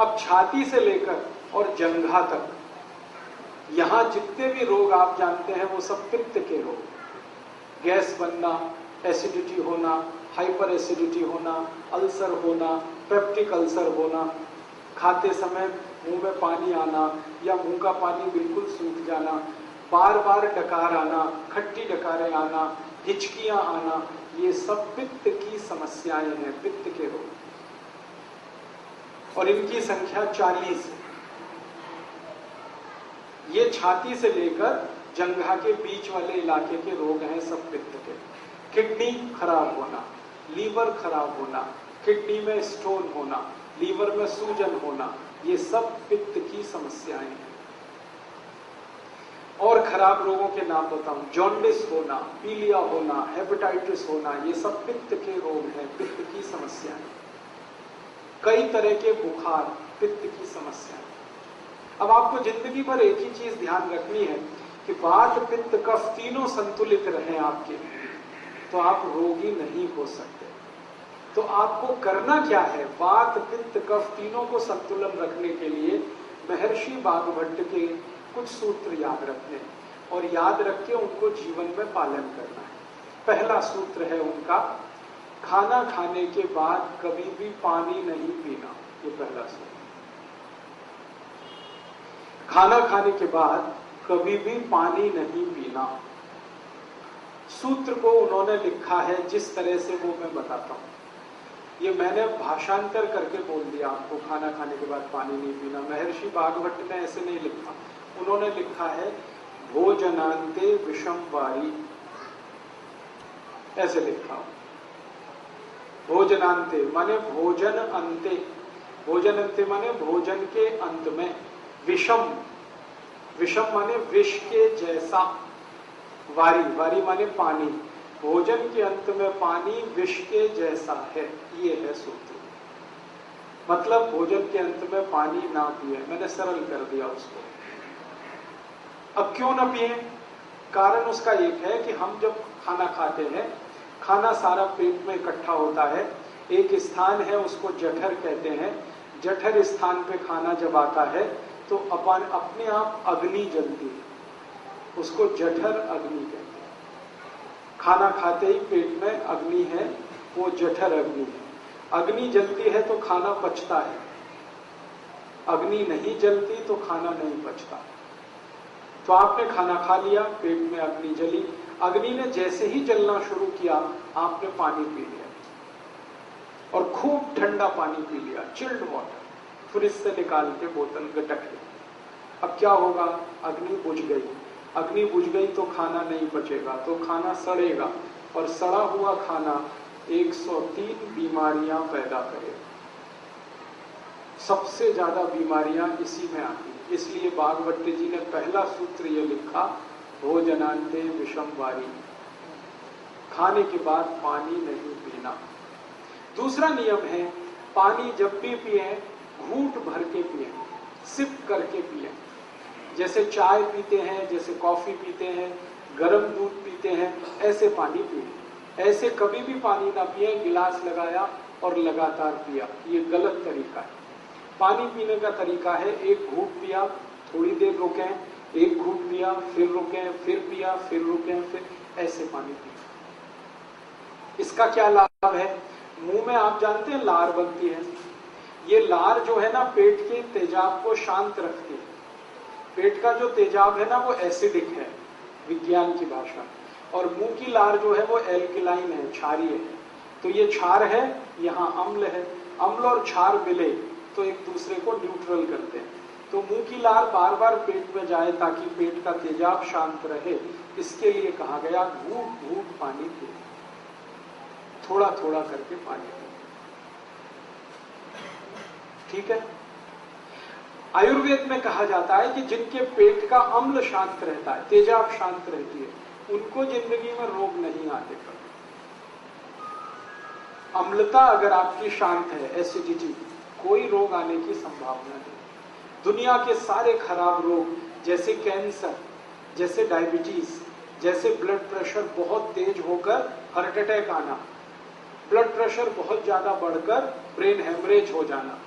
अब छाती से लेकर और जंघा तक यहां जितने भी रोग आप जानते हैं वो सब पित्त के रोग, गैस बनना, एसिडिटी होना, हाइपर एसिडिटी होना, अल्सर होना, पेप्टिक अल्सर होना, खाते समय मुंह में पानी आना या मुंह का पानी बिल्कुल सूख जाना, बार बार डकार आना, खट्टी डकारें आना, हिचकियां आना, ये सब पित्त की समस्याएं हैं, पित्त के रोग, और इनकी संख्या 40 है। ये छाती से लेकर जंघा के बीच वाले इलाके के रोग हैं, सब पित्त के। किडनी खराब होना, लीवर खराब होना, किडनी में स्टोन होना, लीवर में सूजन होना, ये सब पित्त की समस्याएं हैं। और खराब रोगों के नाम बताऊं, जॉन्डिस होना, पीलिया होना, हेपेटाइटिस होना, ये सब पित्त के रोग हैं, पित्त की समस्याएं। कई तरह के बुखार, पित्त की समस्याएं। अब आपको जिंदगी भर एक ही चीज ध्यान रखनी है कि वात पित्त कफ तीनों संतुलित रहें आपके, तो आप रोगी नहीं हो सकते। तो आपको करना क्या है? वात पित्त कफ तीनों को संतुलन रखने के लिए महर्षि वाग्भट के कुछ सूत्र याद रखने और याद रख के उनको जीवन में पालन करना है। पहला सूत्र है उनका, खाना खाने के बाद कभी भी पानी नहीं पीना। ये पहला सूत्र। खाना खाने के बाद कभी भी पानी नहीं पीना। सूत्र को उन्होंने लिखा है जिस तरह से वो मैं बताता हूं। ये मैंने भाषांतर करके बोल दिया आपको, खाना खाने के बाद पानी नहीं पीना। महर्षि वाग्भट ने ऐसे नहीं लिखा, उन्होंने लिखा है भोजनांते विषम वारी, ऐसे लिखा। भोजनांते माने भोजन अंते, भोजन अंते माने भोजन के अंत में, विषम, विषम माने विष के जैसा, वारी, वारी माने पानी, भोजन के अंत में पानी विष के जैसा है, ये है सूत्र। मतलब भोजन के अंत में पानी ना पिए। मैंने सरल कर दिया उसको। अब क्यों ना पिए? कारण उसका एक है कि हम जब खाना खाते हैं, खाना सारा पेट में इकट्ठा होता है। एक स्थान है उसको जठर कहते हैं। जठर स्थान पे खाना जब आता है तो अपने आप अग्नि जलती है, उसको जठर अग्नि कहते हैं। खाना खाते ही पेट में अग्नि है, वो जठर अग्नि है। अग्नि जलती है तो खाना पचता है, अग्नि नहीं जलती तो खाना नहीं पचता। तो आपने खाना खा लिया, पेट में अग्नि जली, अग्नि ने जैसे ही जलना शुरू किया आपने पानी पी लिया और खूब ठंडा पानी पी लिया, चिल्ड वाटर, फ्रिज से निकाल के बोतल गटक ली। अब क्या होगा? अग्नि बुझ गई। अग्नि बुझ गई तो खाना नहीं पचेगा, तो खाना सड़ेगा और सड़ा हुआ खाना 103 बीमारियां पैदा करेगा। सबसे ज्यादा बीमारियां इसी में आती हैं। इसलिए वाग्भट जी ने पहला सूत्र ये लिखा, भोजनांते विषम वारी, खाने के बाद पानी नहीं पीना। दूसरा नियम है, पानी जब भी पिए घूंट भर के पिए, सिप करके पिए। जैसे चाय पीते हैं, जैसे कॉफी पीते हैं, गर्म दूध पीते हैं, ऐसे पानी पिए। ऐसे कभी भी पानी ना पिए, गिलास लगाया और लगातार पिया, ये गलत तरीका है। पानी पीने का तरीका है, एक घूंट पिया, थोड़ी देर रुके, एक घूंट पिया, फिर रुके, फिर पिया, फिर रुके, फिर ऐसे पानी पिए। इसका क्या लाभ है? मुंह में आप जानते हैं लार बनती है। ये लार जो है ना, पेट के तेजाब को शांत रखती है। पेट का जो तेजाब है ना वो एसिडिक है विज्ञान की भाषा, और मुंह की लार जो है वो एल्कलाइन है, क्षारीय है। तो ये क्षार है, यहाँ अम्ल है। अम्ल और क्षार मिले तो एक दूसरे को न्यूट्रल करते हैं। तो मुंह की लार बार बार पेट में जाए ताकि पेट का तेजाब शांत रहे, इसके लिए कहा गया घूंट घूंट पानी पिए, थोड़ा थोड़ा करके पानी पिए। ठीक है। आयुर्वेद में कहा जाता है कि जिनके पेट का अम्ल शांत रहता है, तेजाब शांत रहती है, उनको जिंदगी में रोग नहीं आते कभी। अम्लता अगर आपकी शांत है, एसिडिटी, कोई रोग आने की संभावना नहीं। दुनिया के सारे खराब रोग जैसे कैंसर, जैसे डायबिटीज, जैसे ब्लड प्रेशर बहुत तेज होकर हार्ट अटैक आना, ब्लड प्रेशर बहुत ज्यादा बढ़कर ब्रेन हेमरेज हो जाना,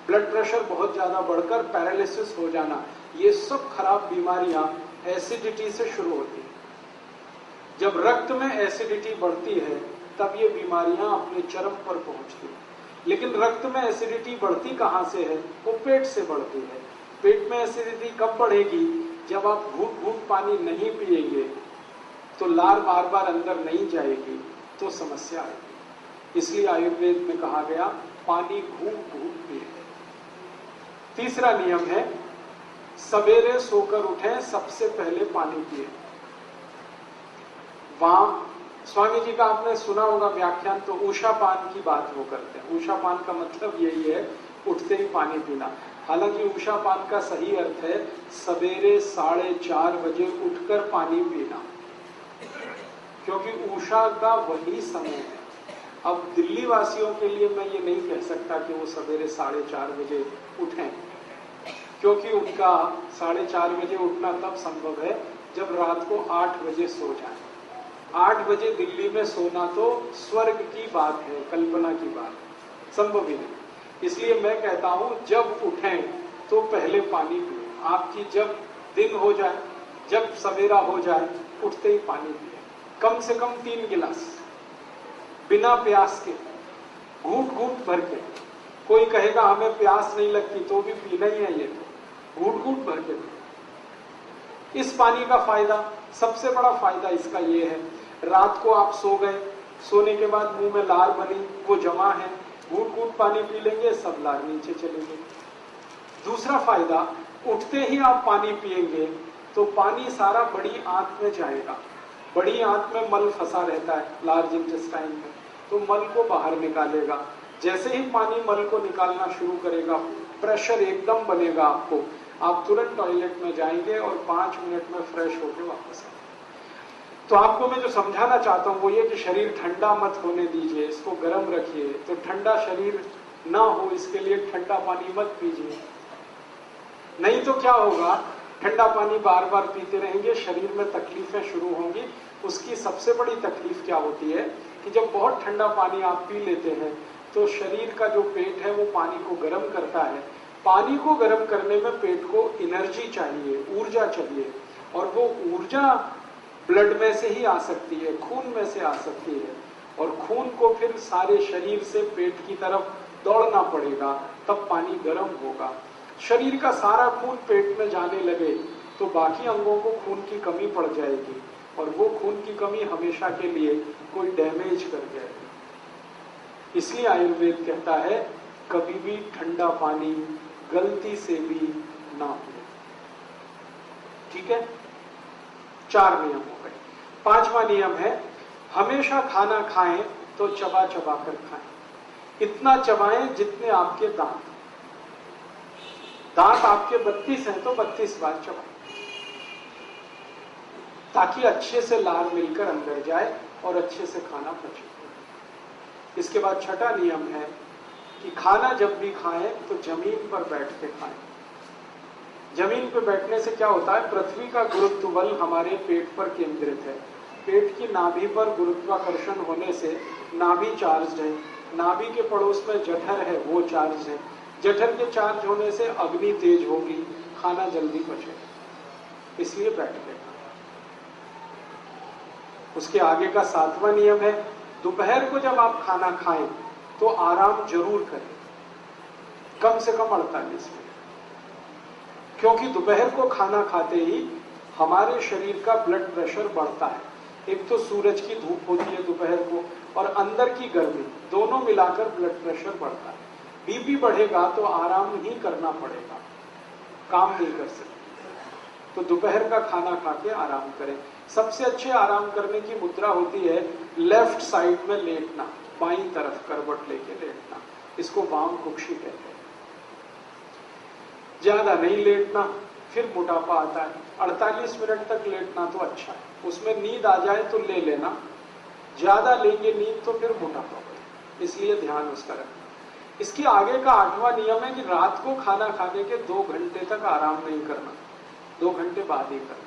ब्लड प्रेशर बहुत ज्यादा बढ़कर पैरालिसिस हो जाना, ये सब खराब बीमारियां एसिडिटी से शुरू होती है। जब रक्त में एसिडिटी बढ़ती है तब ये बीमारियां अपने चरम पर पहुंचती हैं। लेकिन रक्त में एसिडिटी बढ़ती कहां से है? वो पेट से बढ़ती है। पेट में एसिडिटी कब बढ़ेगी? जब आप घूट घूट पानी नहीं पिएंगे तो लार बार बार अंदर नहीं जाएगी तो समस्या आएगी। इसलिए आयुर्वेद में कहा गया पानी घूट घूट पिए। तीसरा नियम है सवेरे सोकर उठें, सबसे पहले पानी पिए। वहां स्वामी जी का आपने सुना होगा व्याख्यान, तो उषा पान की बात वो करते हैं। उषा पान का मतलब यही है उठते ही पानी पीना। हालांकि उषा पान का सही अर्थ है सवेरे 4:30 बजे उठकर पानी पीना, क्योंकि उषा का वही समय है। अब दिल्ली वासियों के लिए मैं ये नहीं कह सकता कि वो सवेरे 4:30 बजे उठें, क्योंकि उनका 4:30 बजे उठना तब संभव है जब रात को 8 बजे सो जाए। 8 बजे दिल्ली में सोना तो स्वर्ग की बात है, कल्पना की बात, संभव ही नहीं। इसलिए मैं कहता हूं जब उठें तो पहले पानी पिए। आपकी जब दिन हो जाए, जब सवेरा हो जाए, उठते ही पानी पिए, कम से कम 3 गिलास, बिना प्यास के, घूट घूट भर के। कोई कहेगा हमें प्यास नहीं लगती, तो भी पीना ही है, ये तो घूट घूट भर के। इस पानी का फायदा, सबसे बड़ा फायदा इसका ये है, रात को आप सो गए, सोने के बाद मुंह में लार बनी, वो जमा है, घूट घूट पानी पी लेंगे, सब लार नीचे चलेंगे। दूसरा फायदा, उठते ही आप पानी पिएंगे तो पानी सारा बड़ी आंत में जाएगा। बड़ी आंत में मल फंसा रहता है, लार्ज इंटेस्टाइन में, तो मल को बाहर निकालेगा। जैसे ही पानी मल को निकालना शुरू करेगा, प्रेशर एकदम बनेगा आपको, आप तुरंत टॉयलेट में जाएंगे और 5 मिनट में फ्रेश होकर वापस आएंगे। तो आपको मैं जो समझाना चाहता हूं वो ये कि शरीर ठंडा मत होने दीजिए, इसको गर्म रखिए। तो ठंडा शरीर ना हो इसके लिए ठंडा पानी मत पीजिए, नहीं तो क्या होगा, ठंडा पानी बार बार पीते रहेंगे, शरीर में तकलीफें शुरू होंगी। उसकी सबसे बड़ी तकलीफ क्या होती है कि जब बहुत ठंडा पानी आप पी लेते हैं तो शरीर का जो पेट है वो पानी को गर्म करता है। पानी को गर्म करने में पेट को एनर्जी चाहिए, ऊर्जा चाहिए, और वो ऊर्जा ब्लड में से ही आ सकती है, खून में से आ सकती है, और खून को फिर सारे शरीर से पेट की तरफ दौड़ना पड़ेगा, तब पानी गर्म होगा। शरीर का सारा खून पेट में जाने लगे तो बाकी अंगों को खून की कमी पड़ जाएगी, और वो खून की कमी हमेशा के लिए कोई डैमेज कर जाएगी। इसलिए आयुर्वेद कहता है कभी भी ठंडा पानी गलती से भी ना पिए। ठीक है, 4 नियम हो गए। 5वां नियम है हमेशा खाना खाएं तो चबा चबा कर खाएं। इतना चबाएं जितने आपके दांत। दांत आपके 32 हैं तो 32 बार चबाएं, ताकि अच्छे से लार मिलकर अंदर जाए और अच्छे से खाना पचे। इसके बाद 6ठा नियम है कि खाना जब भी खाएं तो जमीन पर बैठ के खाएं। जमीन पर बैठने से क्या होता है, पृथ्वी का गुरुत्व बल हमारे पेट पर केंद्रित है। पेट की नाभि पर गुरुत्वाकर्षण होने से नाभि चार्ज है, नाभि के पड़ोस में जठर है, वो चार्ज है, जठर के चार्ज होने से अग्नि तेज होगी, खाना जल्दी पचेगा, इसलिए बैठ के खाएं। उसके आगे का 7वां नियम है दोपहर को जब आप खाना खाएं तो आराम जरूर करें, कम से कम 48 मिनट, क्योंकि दोपहर को खाना खाते ही हमारे शरीर का ब्लड प्रेशर बढ़ता है। एक तो सूरज की धूप होती है दोपहर को, और अंदर की गर्मी, दोनों मिलाकर ब्लड प्रेशर बढ़ता है। बीपी बढ़ेगा तो आराम ही करना पड़ेगा, काम नहीं कर सकते। तो दोपहर का खाना खा के आराम करें। सबसे अच्छे आराम करने की मुद्रा होती है लेफ्ट साइड में लेटना, बाईं तरफ करवट लेके लेटना, इसको वाम कुक्षी कहते हैं। ज्यादा नहीं लेटना, फिर मोटापा आता है। 48 मिनट तक लेटना तो अच्छा है, उसमें नींद आ जाए तो ले लेना, ज्यादा लेंगे नींद तो फिर मोटापा बढ़े, इसलिए ध्यान उसका रखना। इसके आगे का 8वां नियम है कि रात को खाना खाने के 2 घंटे तक आराम नहीं करना, 2 घंटे बाद ही करना।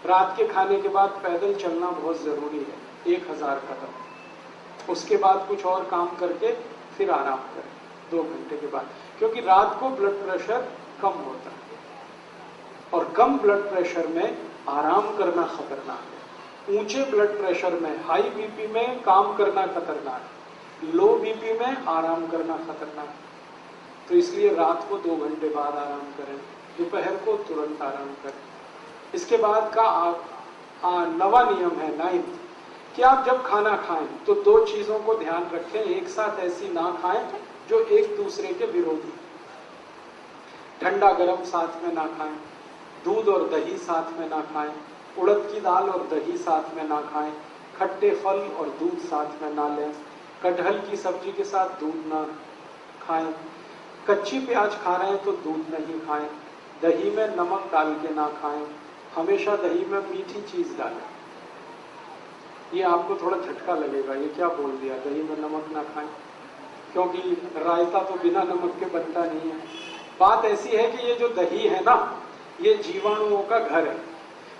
रात के खाने के बाद पैदल चलना बहुत जरूरी है, 1000 कदम। उसके बाद कुछ और काम करके फिर आराम करें 2 घंटे के बाद, क्योंकि रात को ब्लड प्रेशर कम होता है और कम ब्लड प्रेशर में आराम करना खतरनाक है। ऊंचे ब्लड प्रेशर में, हाई बीपी में काम करना खतरनाक है, लो बीपी में आराम करना खतरनाक है। तो इसलिए रात को 2 घंटे बाद आराम करें, दोपहर को तुरंत आराम करें। इसके बाद का 9वां नियम है, 9th, कि आप जब खाना खाएं तो 2 चीजों को ध्यान रखें, एक साथ ऐसी ना खाएं जो एक दूसरे के विरोधी। ठंडा गरम साथ में ना खाएं, दूध और दही साथ में ना खाएं, उड़द की दाल और दही साथ में ना खाएं, खट्टे फल और दूध साथ में ना लें, कटहल की सब्जी के साथ दूध ना खाएं, कच्ची प्याज खा रहे हैं तो दूध नहीं खाएं, दही में नमक डाल के ना खाएं, हमेशा दही में मीठी चीज डालें। ये आपको थोड़ा झटका लगेगा, ये क्या बोल दिया, दही में नमक ना खाएं, क्योंकि रायता तो बिना नमक के बनता नहीं है। बात ऐसी है कि ये जो दही है ना, ये जीवाणुओं का घर है।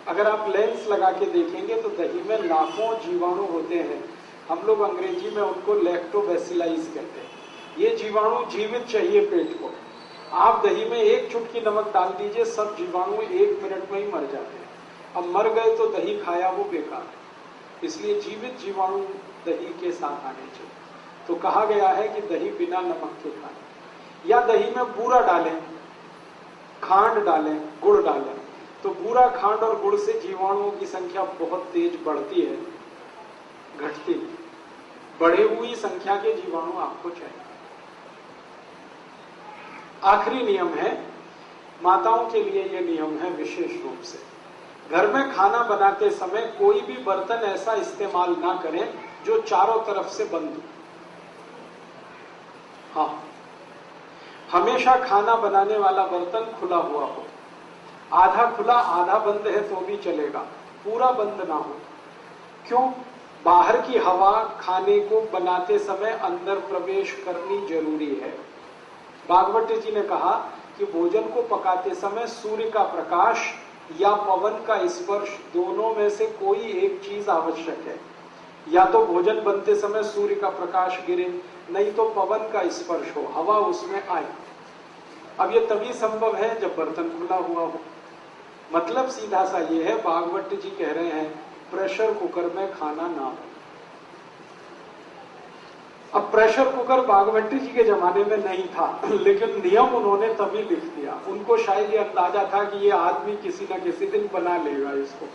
अगर आप लेंस लगा के देखेंगे तो दही में लाखों जीवाणु होते हैं। हम लोग अंग्रेजी में उनको लैक्टोबैसिलाइज कहते हैं। ये जीवाणु जीवित चाहिए पेट को। आप दही में 1 चुटकी नमक डाल दीजिए, सब जीवाणु 1 मिनट में ही मर जाते हैं। अब मर गए तो दही खाया वो बेकार है। इसलिए जीवित जीवाणु दही के साथ आने चाहिए। तो कहा गया है कि दही बिना नमक के खाएं, या दही में बूरा डालें, खांड डालें, गुड़ डालें। तो बूरा, खांड और गुड़ से जीवाणुओं की संख्या बहुत तेज बढ़ती है, घटती। बढ़ी हुई संख्या के जीवाणु आपको चाहिए। आखिरी नियम है, माताओं के लिए यह नियम है विशेष रूप से, घर में खाना बनाते समय कोई भी बर्तन ऐसा इस्तेमाल ना करें जो चारों तरफ से बंद हो। हाँ, हमेशा खाना बनाने वाला बर्तन खुला हुआ हो। आधा खुला आधा बंद है तो भी चलेगा, पूरा बंद ना हो। क्यों? बाहर की हवा खाने को बनाते समय अंदर प्रवेश करनी जरूरी है। भागवत जी ने कहा कि भोजन को पकाते समय सूर्य का प्रकाश या पवन का स्पर्श, दोनों में से कोई एक चीज आवश्यक है। या तो भोजन बनते समय सूर्य का प्रकाश गिरे, नहीं तो पवन का स्पर्श हो, हवा उसमें आए। अब ये तभी संभव है जब बर्तन खुला हुआ हो। मतलब सीधा सा ये है, भागवत जी कह रहे हैं प्रेशर कुकर में खाना ना हो। अब प्रेशर कुकर भागवत जी के जमाने में नहीं था, लेकिन नियम उन्होंने तभी लिख दिया। उनको शायद ये अंदाजा था कि ये आदमी किसी न किसी दिन बना लेगा इसको।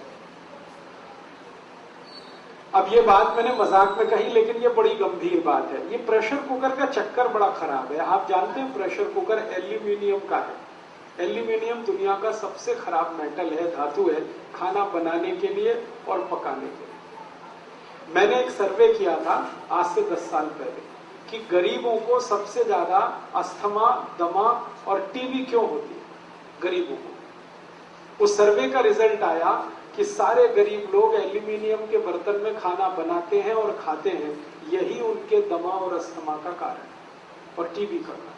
अब ये बात मैंने मजाक में कही, लेकिन ये बड़ी गंभीर बात है। ये प्रेशर कुकर का चक्कर बड़ा खराब है। आप जानते हैं प्रेशर कुकर एल्यूमिनियम का है। एल्यूमिनियम दुनिया का सबसे खराब मेटल है, धातु है, खाना बनाने के लिए और पकाने के लिए। मैंने एक सर्वे किया था आज से 10 साल पहले कि गरीबों को सबसे ज्यादा अस्थमा, दमा और टीबी क्यों होती है गरीबों को। उस सर्वे का रिजल्ट आया कि सारे गरीब लोग एल्यूमिनियम के बर्तन में खाना बनाते हैं और खाते हैं, यही उनके दमा और अस्थमा का कारण और टीबी का कारण।